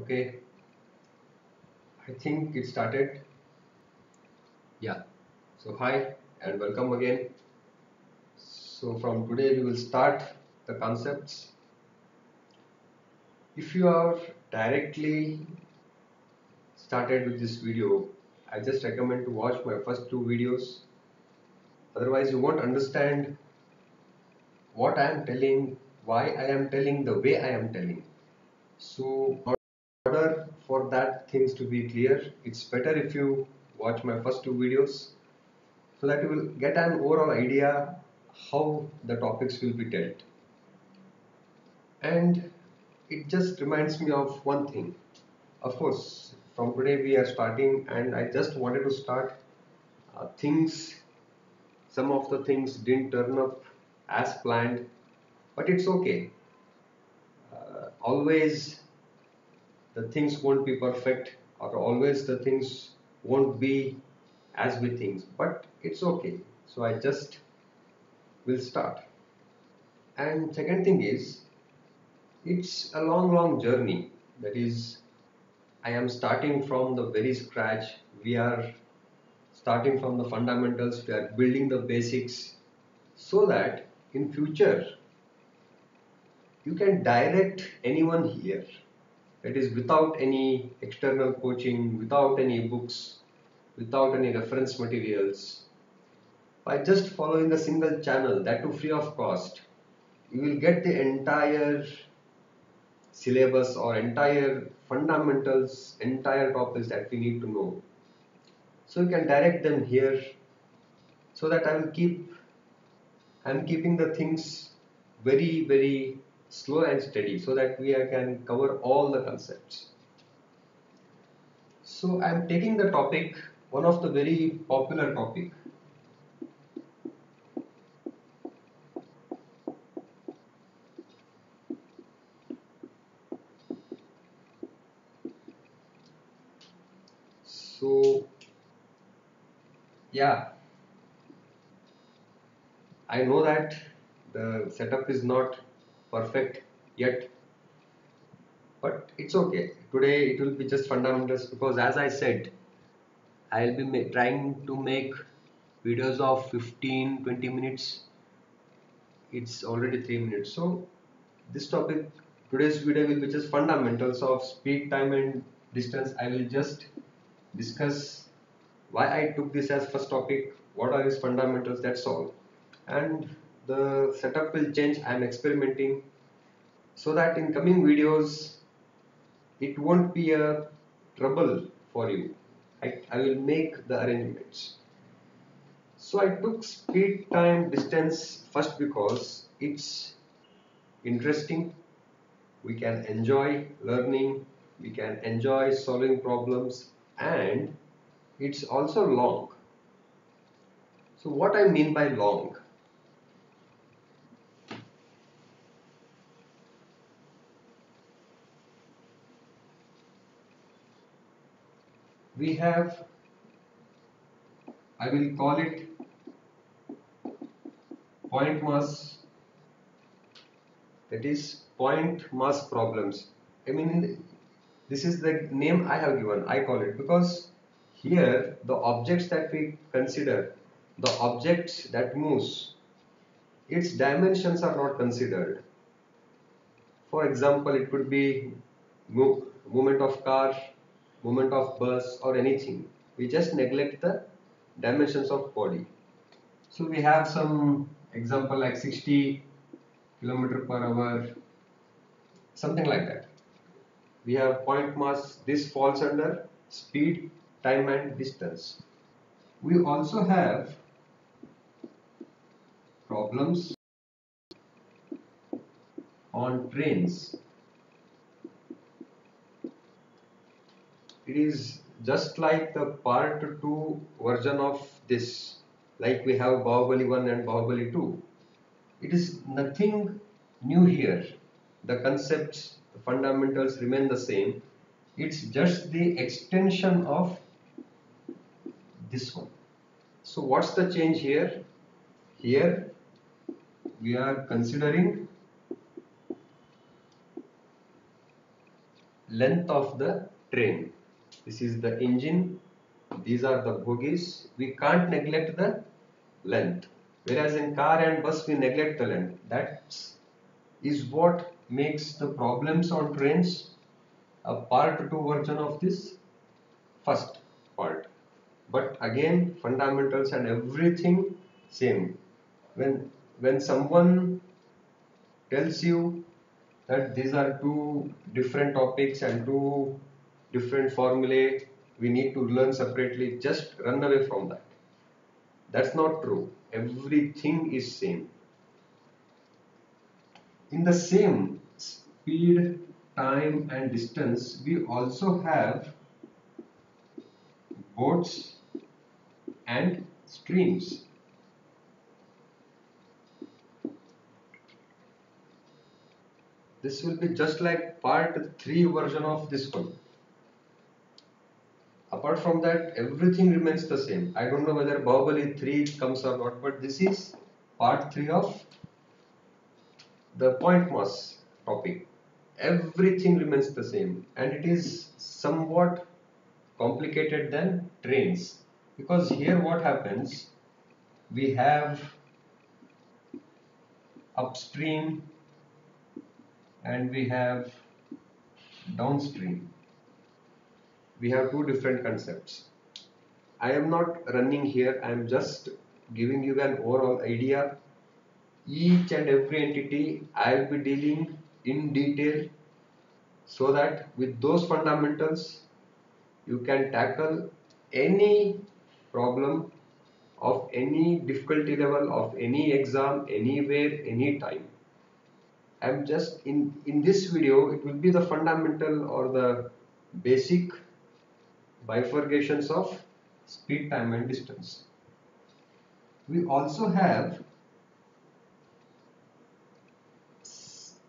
Okay, I think it started. Yeah. So hi and welcome again. So from today we will start the concepts. If you are directly started with this video, I just recommend to watch my first two videos. Otherwise you won't understand what I am telling, why I am telling, the way I am telling. So in order for that things to be clear, it's better if you watch my first two videos so that you will get an overall idea how the topics will be dealt. And it just reminds me of one thing. Of course, from today we are starting, and I just wanted to start things. Some of the things didn't turn up as planned, but it's okay. Always the things won't be perfect, or always the things won't be as we think, but it's okay. So I just will start. And second thing is, it's a long journey. That is, I am starting from the very scratch. We are starting from the fundamentals. We are building the basics so that in future you can direct anyone here. That is without any external coaching, without any books, without any reference materials. By just following a single channel, that too free of cost, you will get the entire syllabus or entire fundamentals, entire topics that we need to know. So you can direct them here so that I'm keeping the things very slow and steady so that we can cover all the concepts. So I'm taking the topic, one of the very popular topic. So yeah, I know that the setup is not perfect yet, but it's okay. Today it will be just fundamentals because as I said, I'll be trying to make videos of 15-20 minutes. It's already 3 minutes. So this topic, today's video will be just fundamentals of speed, time and distance. I will just discuss why I took this as first topic, what are its fundamentals, that's all. And the setup will change. I am experimenting so that in coming videos it won't be a trouble for you. I will make the arrangements. So I took speed, time, distance first because it's interesting. We can enjoy learning, we can enjoy solving problems, and it's also long. So what I mean by long? We have, I will call it point mass, that is point mass problems. I mean, this is the name I have given, I call it, because here the objects that we consider, the objects that moves, its dimensions are not considered. For example, it could be movement of car, movement of bus or anything. We just neglect the dimensions of body. So we have some example like 60 kilometer per hour, something like that. We have point mass. This falls under speed, time and distance. We also have problems on trains. It is just like the part 2 version of this, like we have Bahubali 1 and Bahubali 2. It is nothing new here. The concepts, the fundamentals remain the same. It's just the extension of this one. So what's the change here? Here we are considering length of the train. This is the engine, these are the bogies. We can't neglect the length. Whereas in car and bus we neglect the length. That is what makes the problems on trains a part 2 version of this first part. But again, fundamentals and everything same. When someone tells you that these are two different topics and two different formulae we need to learn separately, just run away from that. That's not true. Everything is same. In the same speed, time and distance, we also have boats and streams. This will be just like part 3 version of this one. Apart from that, everything remains the same. I don't know whether Bahubali 3 comes or not, but this is part 3 of the point mass topic. Everything remains the same, and it is somewhat complicated than trains, because here what happens, we have upstream and we have downstream. We have two different concepts. I am not running here, I am just giving you an overall idea. Each and every entity I will be dealing in detail, so that with those fundamentals you can tackle any problem of any difficulty level of any exam, anywhere, anytime. I'm just in this video, it will be the fundamental or the basic bifurcations of speed, time and distance. We also have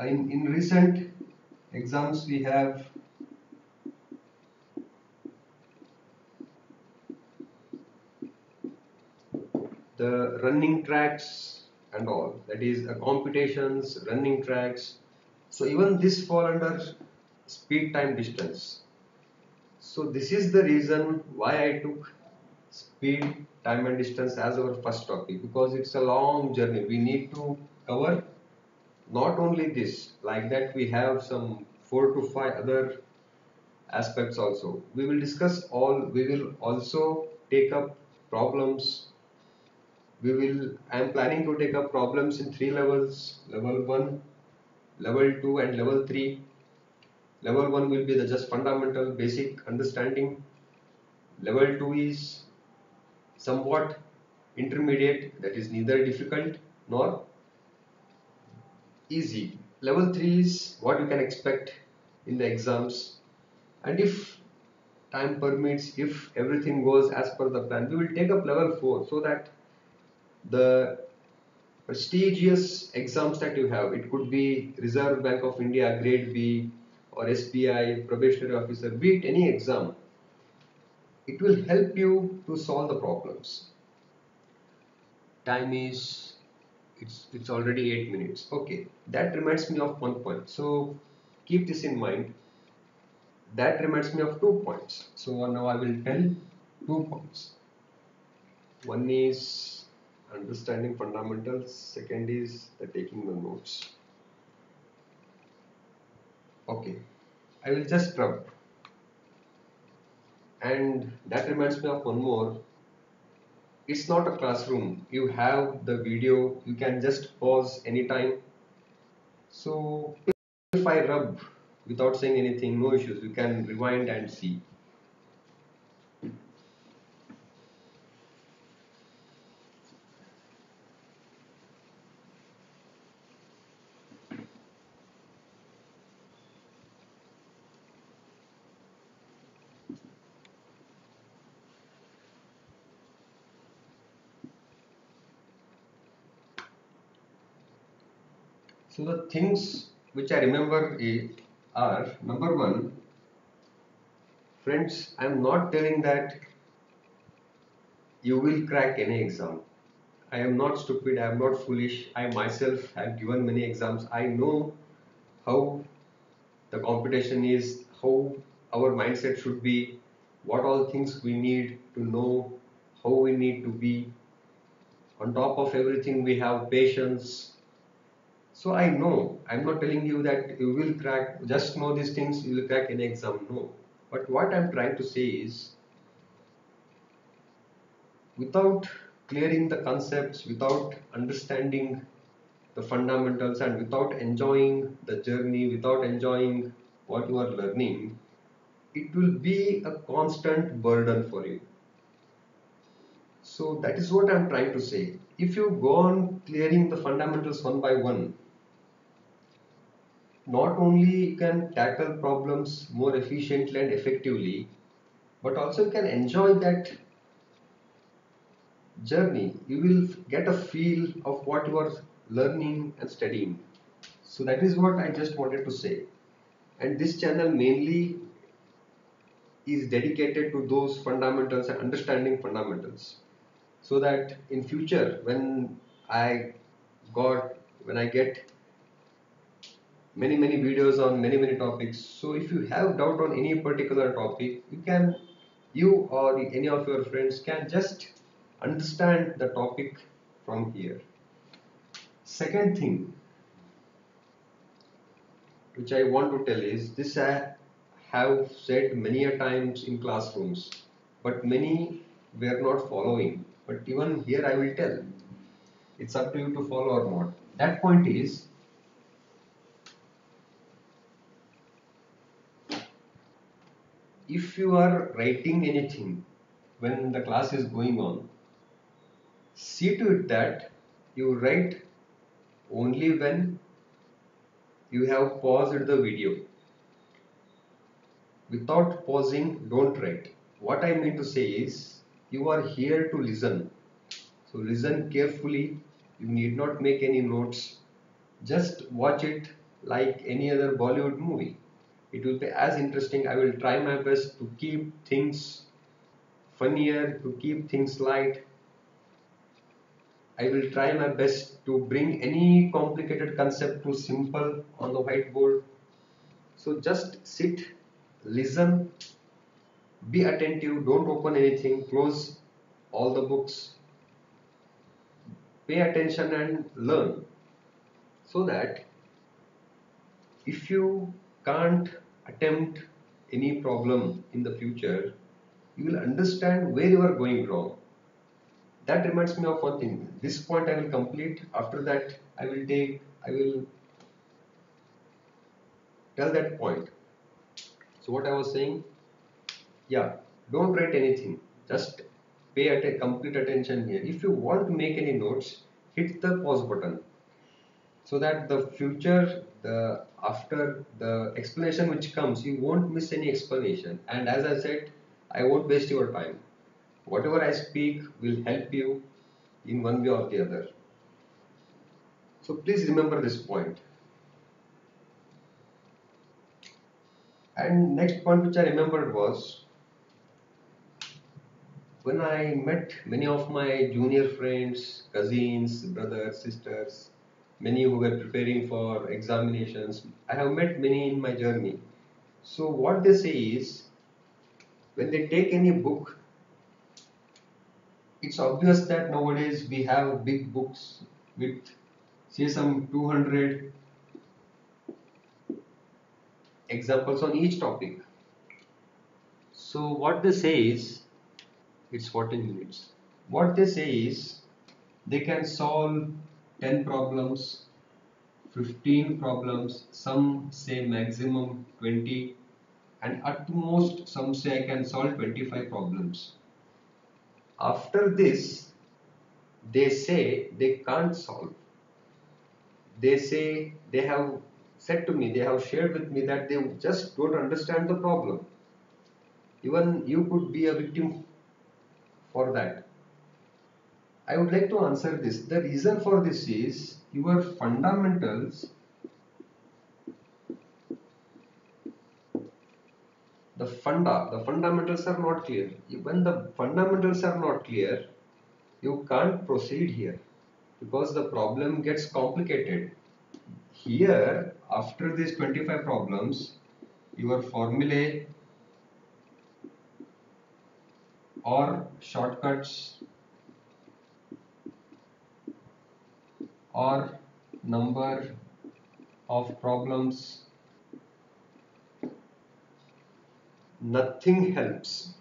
in recent exams we have the running tracks and all, that is computations, running tracks. So even this fall under speed, time, distance. So this is the reason why I took speed, time and distance as our first topic, because it's a long journey. We need to cover not only this, like that we have some 4 to 5 other aspects also. We will discuss all, we will also take up problems. I am planning to take up problems in 3 levels, level 1, level 2 and level 3. Level 1 will be the just fundamental basic understanding. Level 2 is somewhat intermediate, that is neither difficult nor easy. Level 3 is what you can expect in the exams, and if time permits, if everything goes as per the plan, we will take up level 4, so that the prestigious exams that you have, it could be Reserve Bank of India grade B or SBI probationary officer, be it any exam, it will help you to solve the problems. Time is, it's already 8 minutes. Okay, that reminds me of one point, so keep this in mind. That reminds me of 2 points, so now I will tell 2 points. One is understanding fundamentals, second is the taking the notes. Okay, I will just rub. And that reminds me of one more. It's not a classroom. You have the video, you can just pause anytime. So if I rub without saying anything, no issues. You can rewind and see. So the things which I remember are, number 1, friends, I am not telling that you will crack any exam. I am not stupid, I am not foolish. I myself have given many exams. I know how the competition is, how our mindset should be, what all things we need to know, how we need to be. On top of everything, we have patience. So I know, I'm not telling you that you will crack, just know these things, you will crack any exam. No. But what I'm trying to say is, without clearing the concepts, without understanding the fundamentals, and without enjoying the journey, without enjoying what you are learning, it will be a constant burden for you. So that is what I'm trying to say. If you go on clearing the fundamentals one by one, not only you can tackle problems more efficiently and effectively, but also you can enjoy that journey. You will get a feel of what you are learning and studying. So that is what I just wanted to say. And this channel mainly is dedicated to those fundamentals and understanding fundamentals, so that in future I got when I get many videos on many topics, so if you have doubt on any particular topic, you or any of your friends can just understand the topic from here. Second thing which I want to tell is this: I have said many a times in classrooms, but many were not following. But even here I will tell, it's up to you to follow or not. That point is, if you are writing anything when the class is going on, see to it that you write only when you have paused the video. Without pausing, don't write. What I mean to say is, you are here to listen. So listen carefully. You need not make any notes. Just watch it like any other Bollywood movie. It will be as interesting. I will try my best to keep things funnier, to keep things light. I will try my best to bring any complicated concept to simple on the whiteboard. So just sit, listen, be attentive, don't open anything, close all the books, pay attention and learn. So that if you can't attempt any problem in the future, you will understand where you are going wrong. That reminds me of one thing. This point I will complete. After that, I will tell that point. So what I was saying, yeah, don't write anything. Just complete attention here. If you want to make any notes, hit the pause button, so that the future, the after the explanation which comes, you won't miss any explanation. And as I said, I won't waste your time. Whatever I speak will help you in one way or the other. So please remember this point. And next point which I remembered was, when I met many of my junior friends, cousins, brothers, sisters, many who were preparing for examinations, I have met many in my journey. So what they say is, when they take any book, it's obvious that nowadays we have big books with, say, some 200 examples on each topic. So what they say is, it's 14 minutes. What they say is, they can solve 10 problems, 15 problems, some say maximum 20, and at most some say I can solve 25 problems. After this, they say they can't solve. They say, they have said to me, they have shared with me that they just don't understand the problem. Even you could be a victim for that. I would like to answer this. The reason for this is, your fundamentals, the fundamentals are not clear. When the fundamentals are not clear, you can't proceed here, because the problem gets complicated. Here, after these 25 problems, your formulae or shortcuts or number of problems, nothing helps.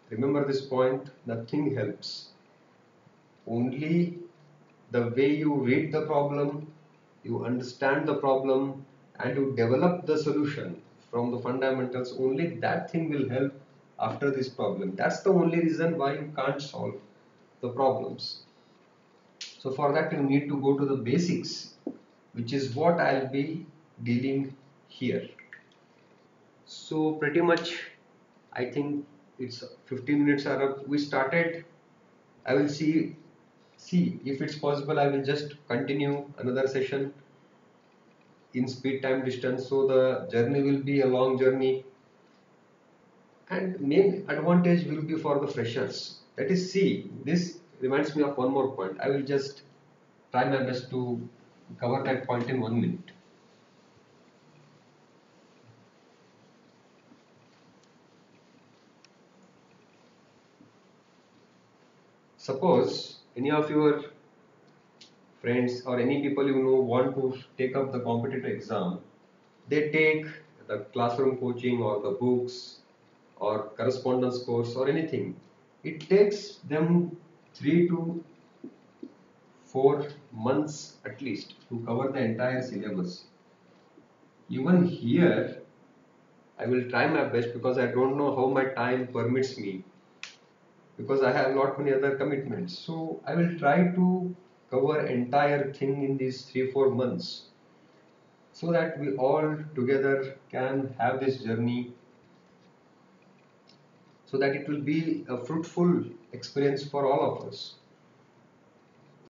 Remember this point, nothing helps. Only the way you read the problem, you understand the problem, and you develop the solution from the fundamentals, only that thing will help after this problem. That's the only reason why you can't solve the problems. So for that you need to go to the basics, which is what I'll be dealing here. So pretty much I think it's 15 minutes are up. We started. I will see if it's possible. I will just continue another session in speed time distance. So the journey will be a long journey, and main advantage will be for the freshers. That is, see, this reminds me of one more point. I will just try my best to cover that point in 1 minute. Suppose any of your friends or any people you know want to take up the competitive exam, they take the classroom coaching or the books or correspondence course or anything. It takes them 3 to 4 months at least to cover the entire syllabus. Even here, I will try my best because I don't know how my time permits me, because I have not many other commitments. So I will try to cover entire thing in these 3 4 months, so that we all together can have this journey, so that it will be a fruitful experience for all of us.